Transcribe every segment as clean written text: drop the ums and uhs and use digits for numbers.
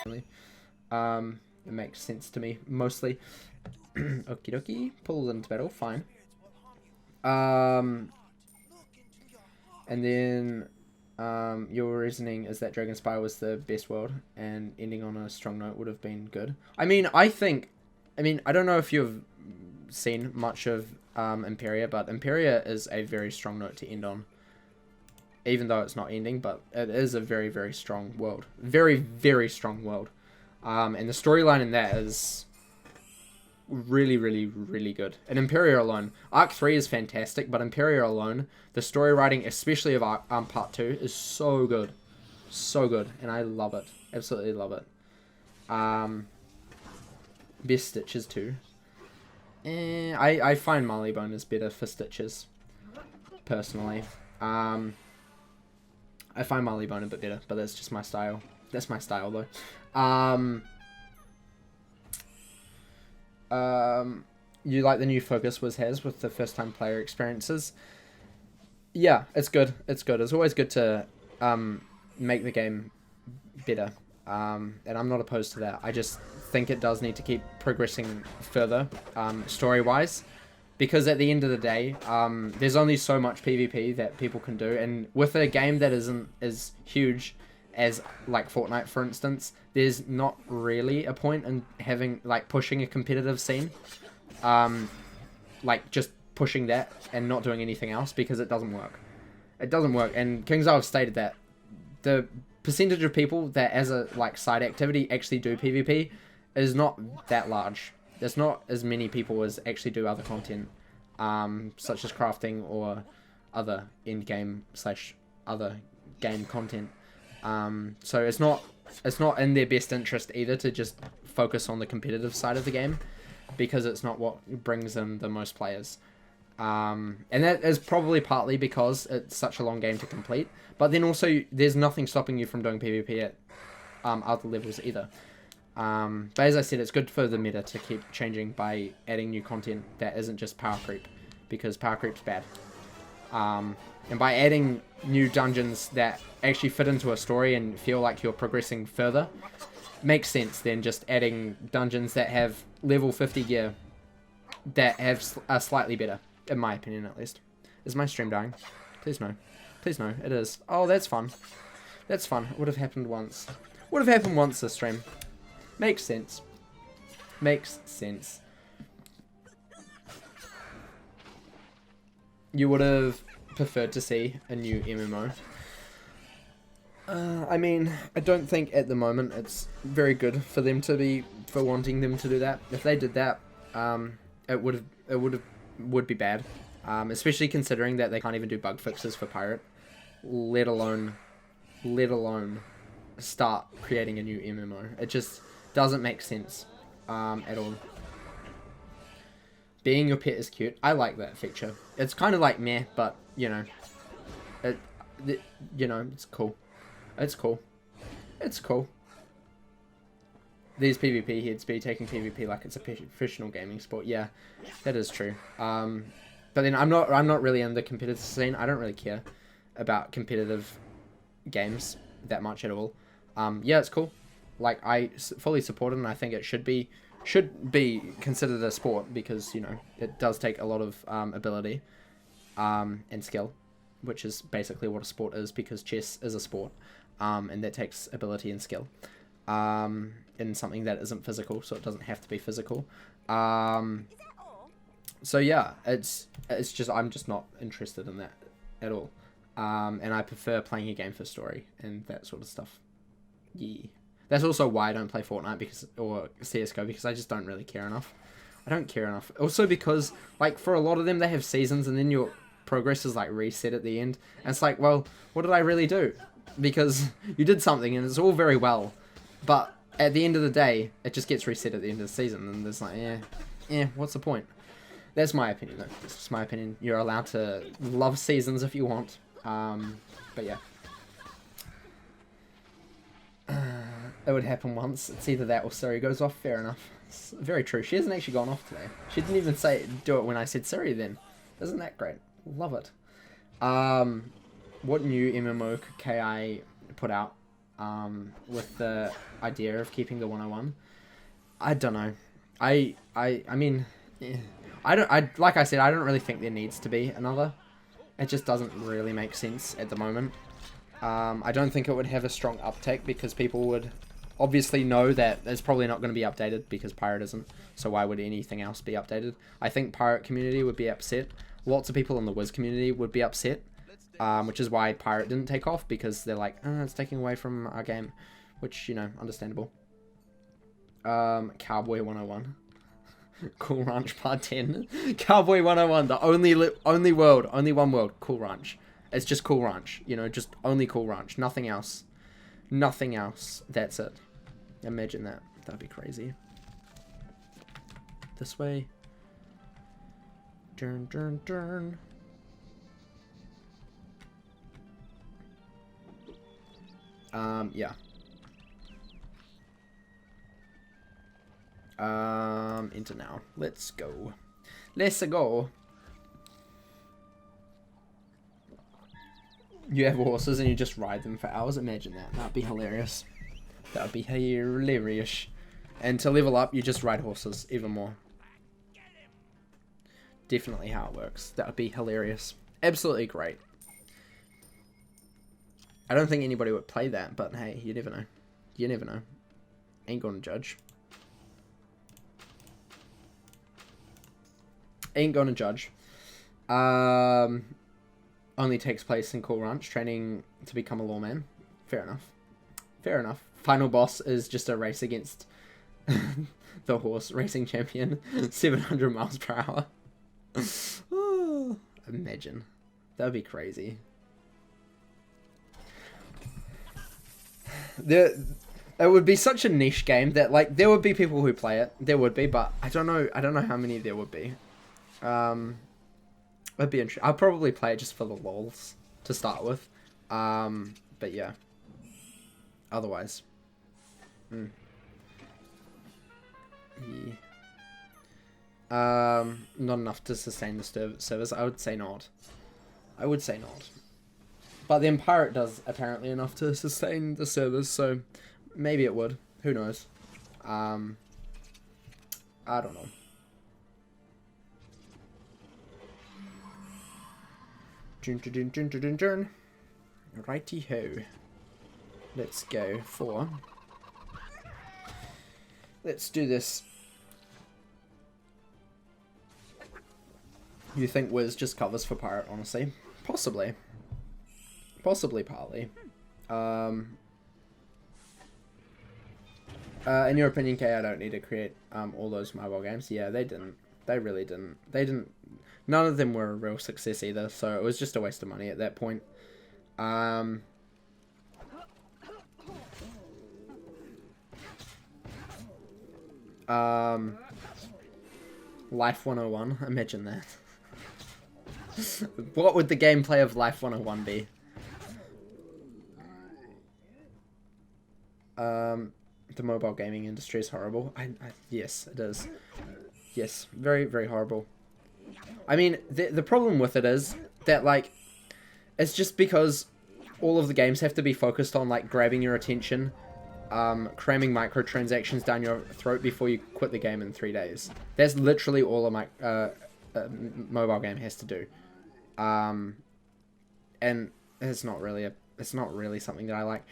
It makes sense to me, mostly. Okie dokie. Pull into battle, fine. And then your reasoning is that Dragon Spire was the best world, and ending on a strong note would have been good. I mean, I don't know if you've seen much of Imperia, but Imperia is a very strong note to end on. Even though it's not ending, but it is a very, very strong world. Very, very strong world. And the storyline in that is really, really, really good. And Imperia alone. Arc 3 is fantastic, but Imperia alone, the story writing, especially of Part 2, is so good. So good. And I love it. Absolutely love it. Best Stitches too. I find Marleybone is better for Stitches. Personally. I find Marleybone a bit better, but that's just my style. That's my style, though. You like the new focus Wiz has with the first-time player experiences? Yeah, it's good. It's good. It's always good to make the game better. And I'm not opposed to that. I just think it does need to keep progressing further, story-wise. Because at the end of the day, there's only so much PvP that people can do, and with a game that isn't as huge as like Fortnite, for instance, there's not really a point in having pushing a competitive scene, just pushing that and not doing anything else, because it doesn't work. It doesn't work, and KingsIsle have stated that the percentage of people that as a side activity actually do PvP is not that large. There's not as many people as actually do other content, such as crafting or other end-game / other game content. So it's not in their best interest either to just focus on the competitive side of the game, because it's not what brings in the most players. And that is probably partly because it's such a long game to complete, but then also there's nothing stopping you from doing PvP at other levels either. But as I said, it's good for the meta to keep changing by adding new content that isn't just power creep, because power creep's bad. And by adding new dungeons that actually fit into a story and feel like you're progressing further, makes sense than just adding dungeons that have level 50 gear that are slightly better, in my opinion at least. Is my stream dying? Please no. Please no, it is. Oh, that's fun. That's fun. It would have happened once. Would have happened once this stream. Makes sense. Makes sense. You would have preferred to see a new MMO. I mean, I don't think at the moment it's very good for them to for wanting them to do that. If they did that, it would be bad. Especially considering that they can't even do bug fixes for Pirate, let alone start creating a new MMO. It just doesn't make sense at all. Being your pet is cute. I like that feature. It's kind of like meh, but you know, it's cool. It's cool. It's cool. These PvP heads be taking PvP like it's a professional gaming sport. Yeah, that is true. But then I'm not really in the competitive scene. I don't really care about competitive games that much at all. Yeah, it's cool. Like, I fully support it, and I think it should be considered a sport, because, you know, it does take a lot of ability and skill, which is basically what a sport is, because chess is a sport, and that takes ability and skill in something that isn't physical, so it doesn't have to be physical. So yeah, it's just, I'm just not interested in that at all, and I prefer playing a game for story and that sort of stuff. Yeah. That's also why I don't play Fortnite or CSGO, because I just don't really care enough. I don't care enough. Also because, like, for a lot of them, they have seasons, and then your progress is, like, reset at the end. And it's like, well, what did I really do? Because you did something, and it's all very well. But at the end of the day, it just gets reset at the end of the season, and there's like, what's the point? That's my opinion, though. That's just my opinion. You're allowed to love seasons if you want. But yeah. It would happen once. It's either that or Siri goes off. Fair enough. It's very true. She hasn't actually gone off today. She didn't even do it when I said Siri then. Isn't that great? Love it. What new MMO could KI put out? with the idea of keeping the 101. I don't know. I mean, yeah. Like I said, I don't really think there needs to be another. It just doesn't really make sense at the moment. I don't think it would have a strong uptake because people would obviously know that it's probably not going to be updated because Pirate isn't. So why would anything else be updated? I think Pirate community would be upset. Lots of people in the Wiz community would be upset, which is why Pirate didn't take off, because they're like, it's taking away from our game, which, you know, understandable. Cowboy 101. Cool Ranch Part 10. Cowboy 101, the only one world, Cool Ranch. It's just Cool Ranch, you know, just only Cool Ranch, nothing else. Nothing else, that's it. Imagine that, that'd be crazy. This way. Turn, turn, turn. Yeah. Into now. Let's go. Let's go. You have horses and you just ride them for hours. Imagine that. That'd be hilarious. That'd be hilarious. And to level up, you just ride horses even more. Definitely how it works. That would be hilarious. Absolutely great. I don't think anybody would play that, but hey, you never know. You never know. Ain't gonna judge. Ain't gonna judge. Only takes place in Cool Ranch, training to become a lawman. Fair enough. Fair enough. Final boss is just a race against the horse racing champion. 700 miles per hour. Oh, imagine. That would be crazy. It would be such a niche game that, like, there would be people who play it. There would be, but I don't know how many there would be. It'd be interesting. I'll probably play it just for the lols to start with. But yeah. Otherwise. Yeah. Not enough to sustain the servers. I would say not. I would say not. But then Pirate does apparently enough to sustain the servers, so maybe it would. Who knows? I don't know. Righty ho. Let's go for. Let's do this. You think Wiz just covers for Pirate, honestly? Possibly. Possibly partly. In your opinion, Kay, I don't need to create all those mobile games. Yeah, they didn't. They really didn't. They didn't. None of them were a real success either, so it was just a waste of money at that point. Life 101, imagine that. What would the gameplay of Life 101 be? The mobile gaming industry is horrible. Yes, it is. Yes, very, very horrible. I mean, the problem with it is that, like, it's just because all of the games have to be focused on, like, grabbing your attention, cramming microtransactions down your throat before you quit the game in 3 days. That's literally all a mobile game has to do. And it's not really something that I like.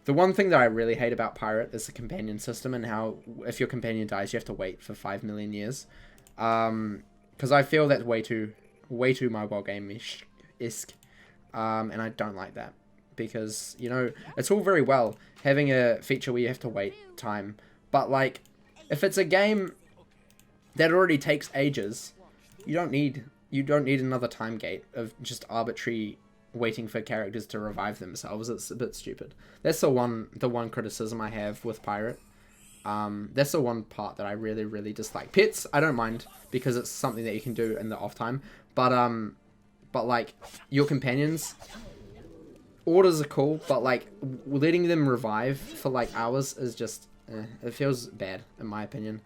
The one thing that I really hate about Pirate is the companion system and how if your companion dies, you have to wait for 5 million years. Because I feel that's way too mobile game-esque. And I don't like that. Because, you know, it's all very well having a feature where you have to wait time. But, like, if it's a game that already takes ages, you don't need another time gate of just arbitrary waiting for characters to revive themselves. It's a bit stupid. That's the one criticism I have with Pirate. That's the one part that I really, really dislike. Pets, I don't mind because it's something that you can do in the off time. But like your companions, orders are cool, but like letting them revive for like hours is just, it feels bad in my opinion.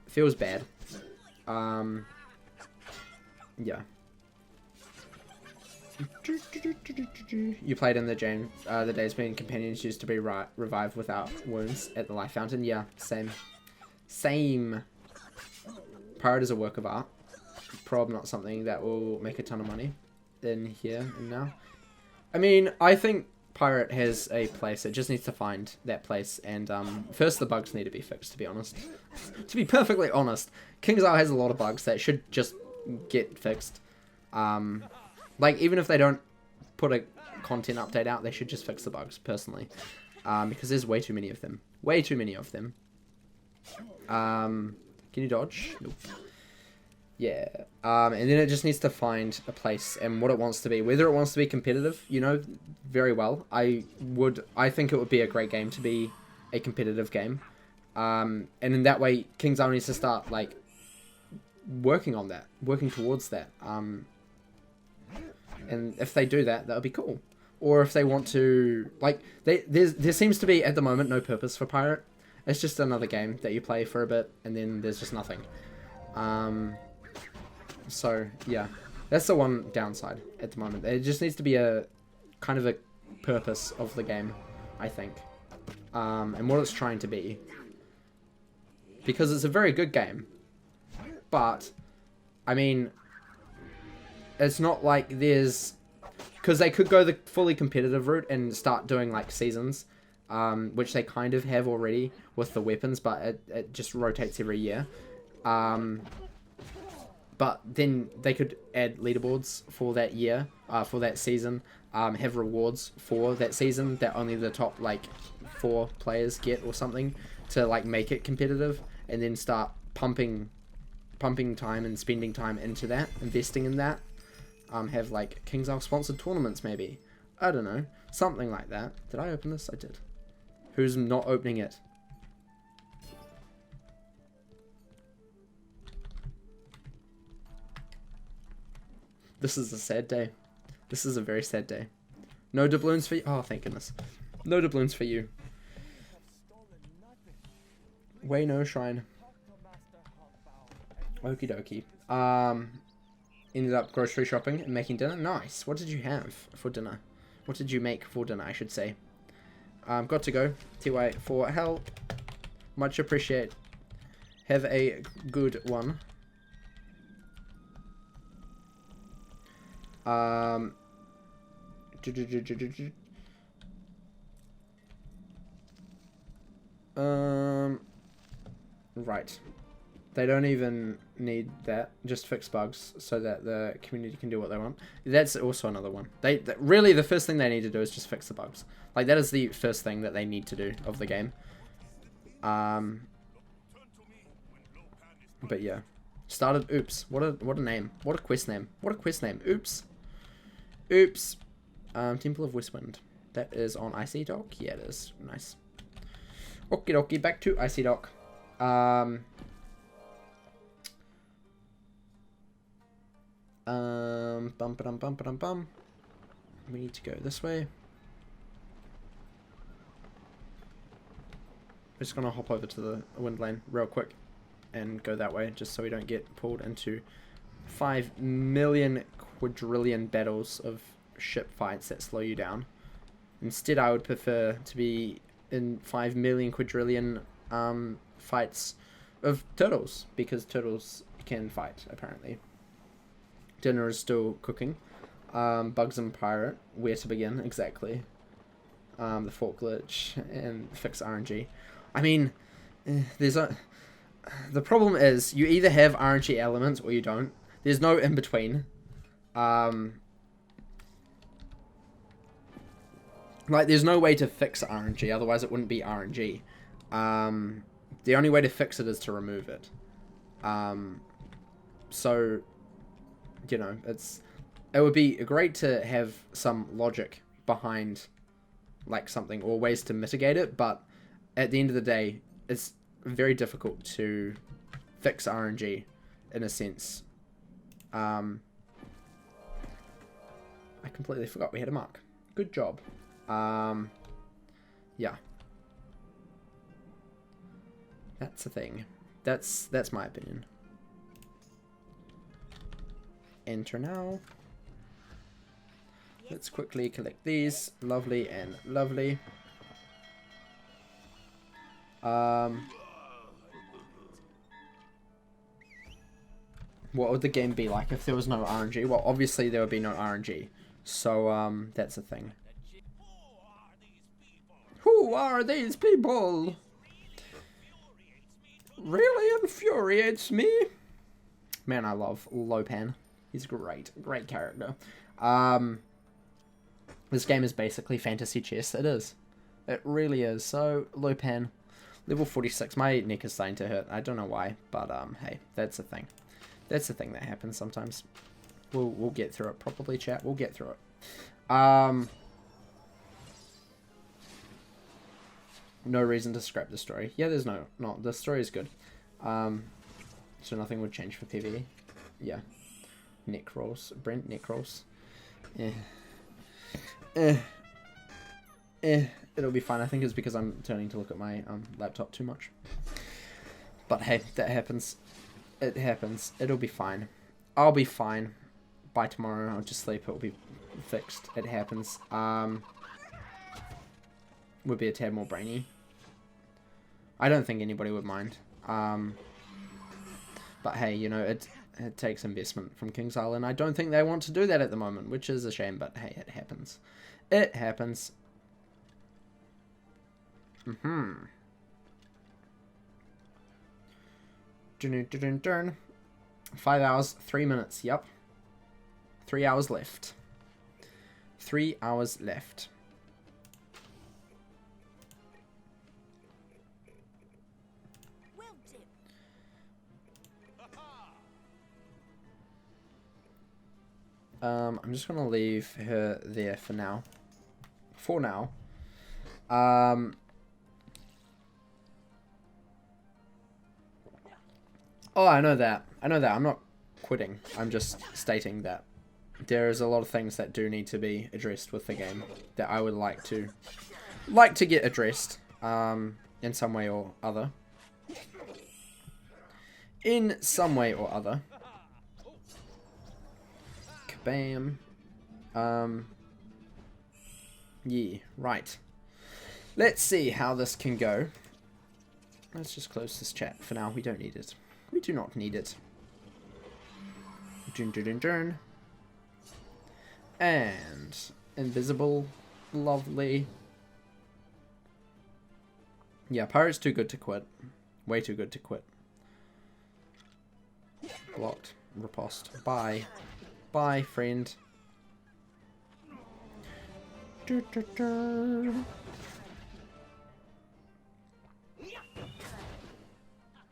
It feels bad. Yeah. You played in the game. The days when companions used to be revived without wounds at the life fountain. Yeah, same. Same. Pirate is a work of art. Prob not something that will make a ton of money in here and now. I mean, I think Pirate has a place. It just needs to find that place. And first the bugs need to be fixed, to be honest. To be perfectly honest, King's Isle has a lot of bugs that should just get fixed. Like, even if they don't put a content update out, they should just fix the bugs, personally. Because there's way too many of them. Way too many of them. Can you dodge? Nope. Yeah. And then it just needs to find a place and what it wants to be. Whether it wants to be competitive, you know, very well. I think it would be a great game to be a competitive game. And in that way, King's Isle needs to start, like, working on that. Working towards that. And if they do that, that would be cool. Or if they want to, like, there seems to be, at the moment, no purpose for Pirate. It's just another game that you play for a bit, and then there's just nothing. So, yeah. That's the one downside at the moment. It just needs to be a, kind of a purpose of the game, I think. And what it's trying to be. Because it's a very good game. But, I mean, it's not like there's... Because they could go the fully competitive route and start doing, like, seasons. Which they kind of have already with the weapons, but it just rotates every year. But then they could add leaderboards for that year, for that season. Have rewards for that season that only the top, like, 4 players get or something. To, like, make it competitive. And then start pumping time and spending time into that. Investing in that. Have, like, King's Isle sponsored tournaments, maybe. I don't know. Something like that. Did I open this? I did. Who's not opening it? This is a sad day. This is a very sad day. No doubloons for you. Oh, thank goodness. No doubloons for you. Way no shrine. Okie dokie. Ended up grocery shopping and making dinner. Nice. What did you have for dinner? What did you make for dinner, I should say? Got to go. TY for help. Much appreciate. Have a good one. Right. They don't even need that. Just fix bugs so that the community can do what they want. That's also another one. Really, the first thing they need to do is just fix the bugs. Like, that is the first thing that they need to do of the game. But yeah. Started. Oops. What a name. What a quest name. What a quest name. Oops. Oops. Temple of Westwind. That is on Icy Dock. Yeah, it is. Nice. Okie dokie. Back to Icy Dock. Bum. We need to go this way. We're just gonna hop over to the wind lane real quick and go that way, just so we don't get pulled into 5 million quadrillion battles of ship fights that slow you down. Instead, I would prefer to be in 5 million quadrillion fights of turtles, because turtles can fight, apparently. Dinner is still cooking. Bugs and Pirate. Where to begin, exactly. The fork glitch and fix RNG. I mean, the problem is, you either have RNG elements or you don't. There's no in between. Like, there's no way to fix RNG, otherwise it wouldn't be RNG. The only way to fix it is to remove it. So, you know, it would be great to have some logic behind, like, something, or ways to mitigate it, but at the end of the day, it's very difficult to fix RNG, in a sense. I completely forgot we had a mark. Good job. Yeah. That's a thing. That's my opinion. Enter now. Let's quickly collect these. Lovely and lovely. What would the game be like if there was no RNG? Well, obviously there would be no RNG. So, that's the thing. Who are these people? Really infuriates me. Man, I love Lo Pan. He's great. Great character. This game is basically fantasy chess. It is. It really is. So, Lo Pan, level 46. My neck is starting to hurt. I don't know why, but hey, that's the thing. That's the thing that happens sometimes. We'll get through it. Probably, chat. We'll get through it. No reason to scrap the story. Yeah, there's no. The story is good. So nothing would change for PvE. Yeah. Neck rolls. Brent, neck rolls. It'll be fine. I think it's because I'm turning to look at my laptop too much. But hey, that happens. It happens. It'll be fine. I'll be fine. By tomorrow, I'll just sleep. It'll be fixed. It happens. Would be a tad more brainy. I don't think anybody would mind. But hey, you know, it takes investment from Kings Island. I don't think they want to do that at the moment, which is a shame, but hey, it happens. It happens. 5 hours, 3 minutes, yep. 3 hours left. 3 hours left. I'm just gonna leave her there for now. For now. Oh, I know that. I'm not quitting. I'm just stating that there is a lot of things that do need to be addressed with the game that I would like to get addressed in some way or other. In some way or other. Kabam. Yeah, right. Let's see how this can go. Let's just close this chat for now. We don't need it. We do not need it. Dun, dun, dun, dun. And invisible. Lovely. Yeah, Pirate's too good to quit. Way too good to quit. Blocked. Riposte. Bye. Bye, friend. Du, du, du.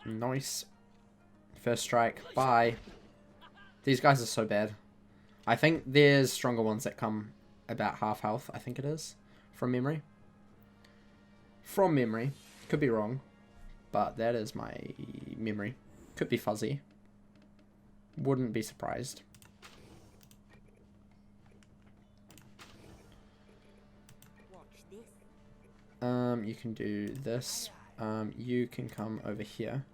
Nice. First strike. Bye. These guys are so bad. I think there's stronger ones that come about half health, I think it is. From memory. From memory. Could be wrong. But that is my memory. Could be fuzzy. Wouldn't be surprised. You can do this. You can come over here.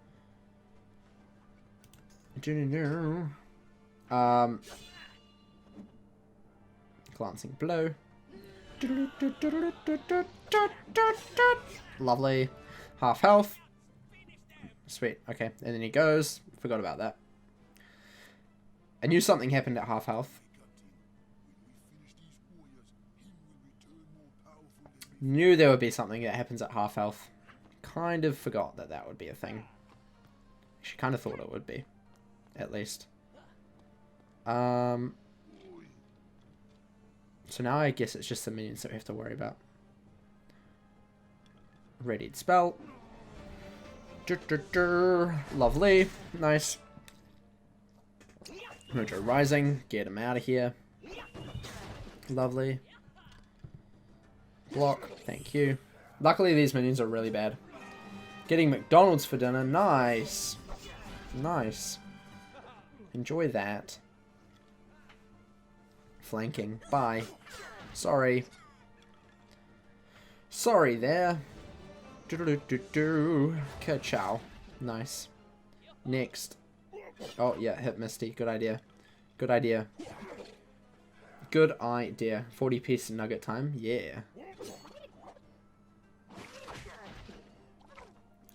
Glancing blow. Lovely. Half health. Sweet. Okay. And then he goes. Forgot about that. I knew something happened at half health. Knew there would be something that happens at half health. Kind of forgot that that would be a thing. She kind of thought it would be. At least. So now I guess it's just the minions that we have to worry about. Readied spell. Lovely. Nice. Mojo Rising. Get him out of here. Lovely. Block. Thank you. Luckily these minions are really bad. Getting McDonald's for dinner. Nice. Nice. Enjoy that. Flanking. Bye. Sorry. Sorry there. Ka-chow. Nice. Next. Oh, yeah. Hit Misty. Good idea. Good idea. Good idea. 40-piece nugget time. Yeah.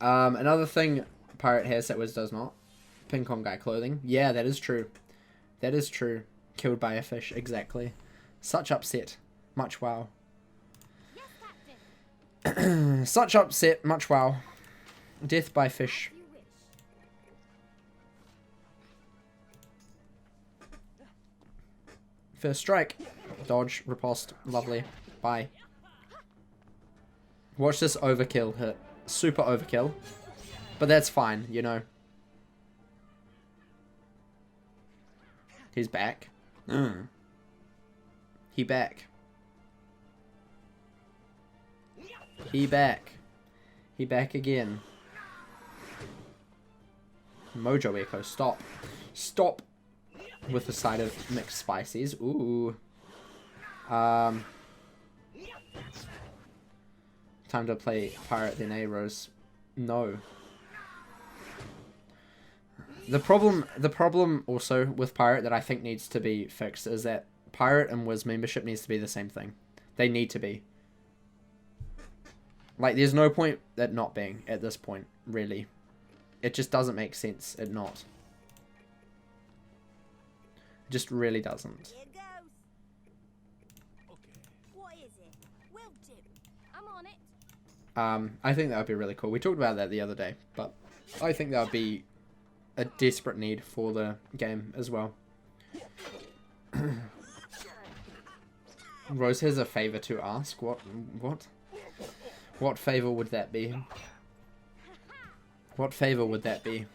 Another thing Pirate has that Wiz does not. Ping pong guy clothing. Yeah, that is true. That is true. Killed by a fish. Exactly. Such upset. Much wow. Such upset. Much wow. Death by fish. First strike. Dodge. Riposte. Lovely. Bye. Watch this overkill hit. Super overkill. But that's fine, you know. He's back. He back. He back. He back again. Mojo Echo, stop. Stop with the side of mixed spices. Ooh. Time to play Pirate then Rose. No. The problem also with Pirate that I think needs to be fixed is that Pirate and Wiz membership needs to be the same thing. They need to be. Like, there's no point at not being at this point, really. It just doesn't make sense at not. It just really doesn't. Here goes. Okay. What is it? Will do. I'm on it. I think that would be really cool. We talked about that the other day, but I think that would be a desperate need for the game as well. Rose has a favor to ask. What? What favor would that be? What favor would that be?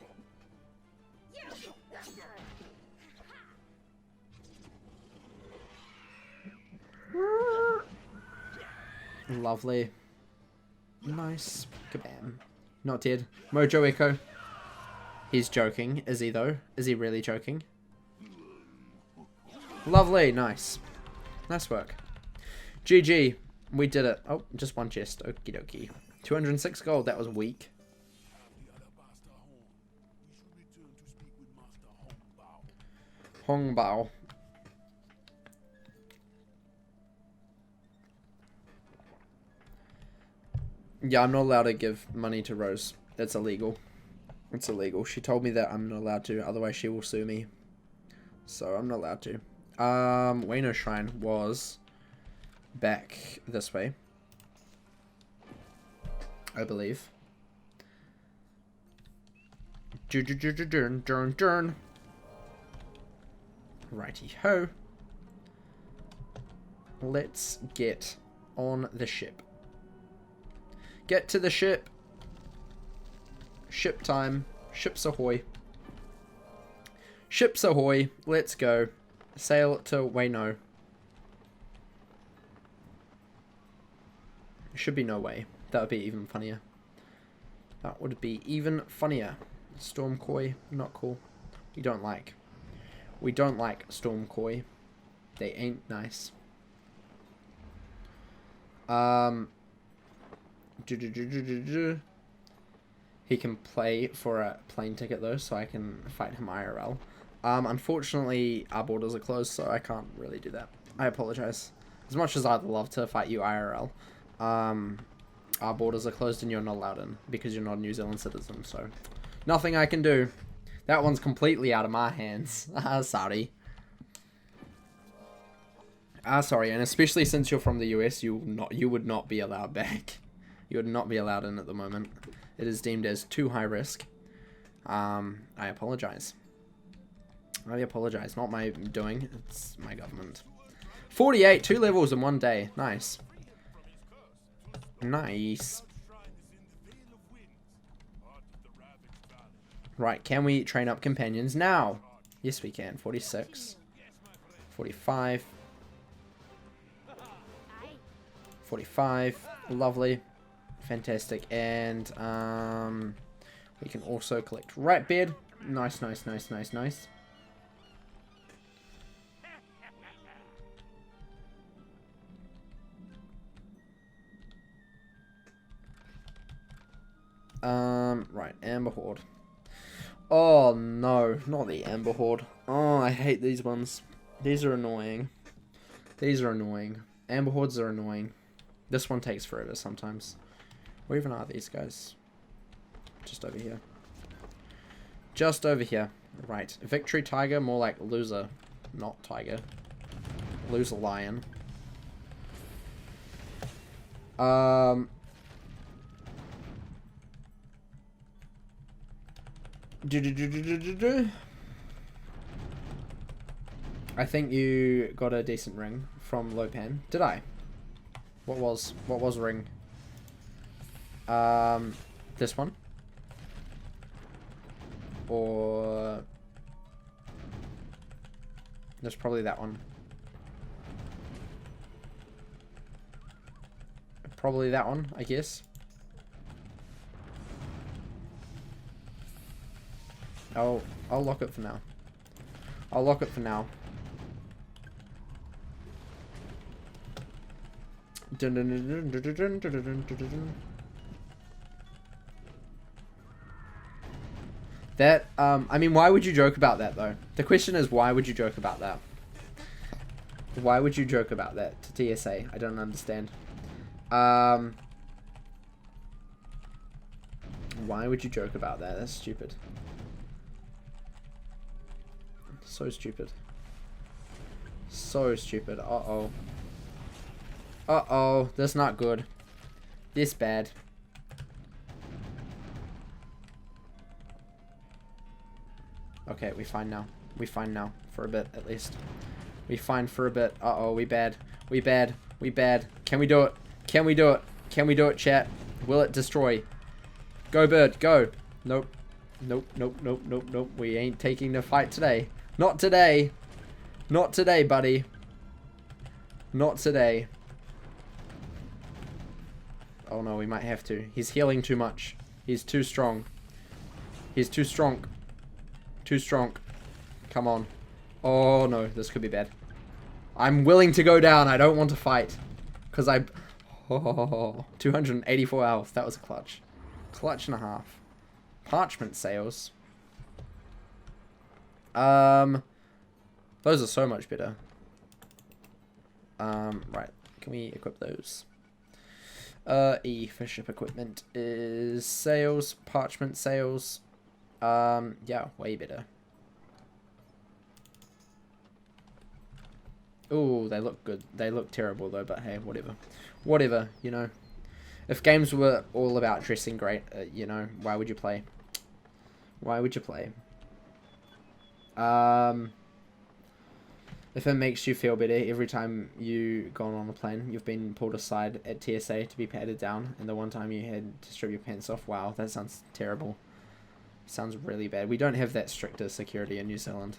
Lovely. Nice. Kabam. Not dead. Mojo Echo. He's joking. Is he though? Is he really joking? Lovely. Nice. Nice work. GG. We did it. Oh, just one chest. Okie dokie. 206 gold. That was weak. Hong Bao. Yeah, I'm not allowed to give money to Rose. That's illegal. It's illegal. She told me that I'm not allowed to, otherwise she will sue me. So I'm not allowed to. Wayno Shrine was back this way, I believe. Righty ho. Let's get on the ship. Get to the ship. Ship time. Ships ahoy. Ships ahoy. Let's go. Sail to Wayno. Should be no way. That would be even funnier. That would be even funnier. Storm Koi. Not cool. We don't like. We don't like Storm Koi. They ain't nice. He can play for a plane ticket though, so I can fight him IRL. Unfortunately, our borders are closed, so I can't really do that. I apologize. As much as I'd love to fight you IRL, our borders are closed and you're not allowed in because you're not a New Zealand citizen, so nothing I can do. That one's completely out of my hands. Sorry. Sorry, and especially since you're from the US, you would not be allowed back. You would not be allowed in at the moment. It is deemed as too high risk. I apologize. I apologize. Not my doing. It's my government. 48, 2 levels in one day. Nice. Nice. Right, can we train up companions now? Yes, we can. 46. 45. 45. Lovely. Fantastic. And we can also collect right bed. Nice, nice, nice, nice, nice. Right, Amber Horde. Oh no, not the Amber Horde. Oh, I hate these ones. These are annoying. These are annoying. Amber hordes are annoying. This one takes forever sometimes. Where even are these guys? Just over here. Just over here. Right. Victory tiger, more like loser. Not tiger. Loser lion. I think you got a decent ring from Lo Pan. Did I? What was ring? This one? Or there's probably that one. Probably that one, I guess. I'll lock it for now. I'll lock it for now. That, I mean, why would you joke about that, though? The question is, why would you joke about that? Why would you joke about that to TSA? I don't understand. Why would you joke about that? That's stupid. So stupid. So stupid. Uh-oh. Uh-oh. That's not good. This bad. Okay, we fine now. We fine now. For a bit, at least. We fine for a bit. Uh-oh, we bad. We bad. We bad. Can we do it? Can we do it? Can we do it, chat? Will it destroy? Go, bird. Go. Nope. Nope, nope, nope, nope, nope. We ain't taking the fight today. Not today. Not today, buddy. Not today. Oh, no, we might have to. He's healing too much. He's too strong. He's too strong. Too strong. Come on. Oh, no. This could be bad. I'm willing to go down. I don't want to fight. Because I... Oh, 284 health. That was a clutch. Clutch and a half. Parchment sales. Those are so much better. Right. Can we equip those? E for ship equipment is sales. Parchment sales. Yeah, way better. Ooh, they look good. They look terrible though, but hey, whatever. Whatever, you know. If games were all about dressing great, you know, why would you play? Why would you play? If it makes you feel better every time you go on a plane, you've been pulled aside at TSA to be patted down, and the one time you had to strip your pants off, wow, that sounds terrible. Sounds really bad. We don't have that stricter security in New Zealand.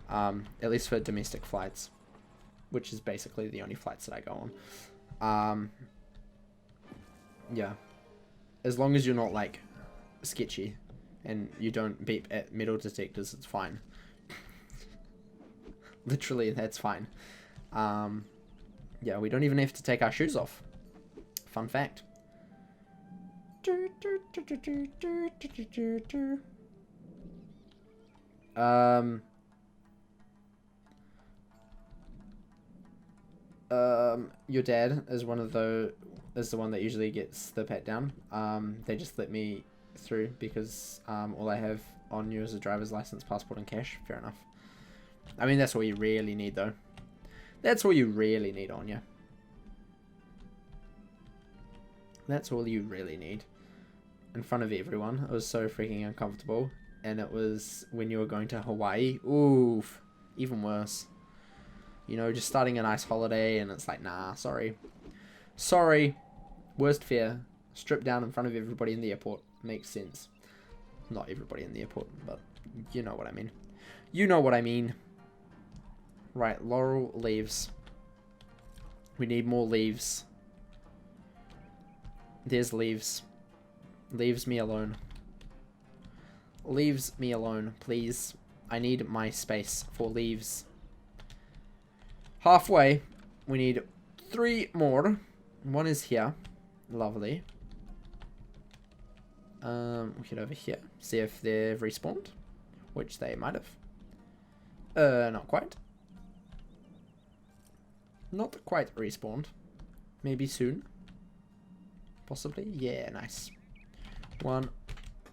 At least for domestic flights, which is basically the only flights that I go on. Yeah. As long as you're not, like, sketchy and you don't beep at metal detectors, it's fine. Literally, that's fine. Yeah, we don't even have to take our shoes off. Fun fact. Your dad is the one that usually gets the pat down. They just let me through because all I have on you is a driver's license, passport, and cash. Fair enough. I mean, that's all you really need, though. That's all you really need on you. That's all you really need. In front of everyone. It was so freaking uncomfortable. And it was when you were going to Hawaii. Oof. Even worse. You know, just starting a nice holiday and it's like, nah, sorry. Sorry. Worst fear. Stripped down in front of everybody in the airport. Makes sense. Not everybody in the airport, but you know what I mean. You know what I mean. Right, laurel leaves. We need more leaves. There's leaves. Leaves me alone. Leaves me alone, please. I need my space for leaves. Halfway. We need 3 more. One is here. Lovely. We'll head over here. See if they've respawned. Which they might have. Not quite. Not quite respawned. Maybe soon. Possibly. Yeah, nice. 1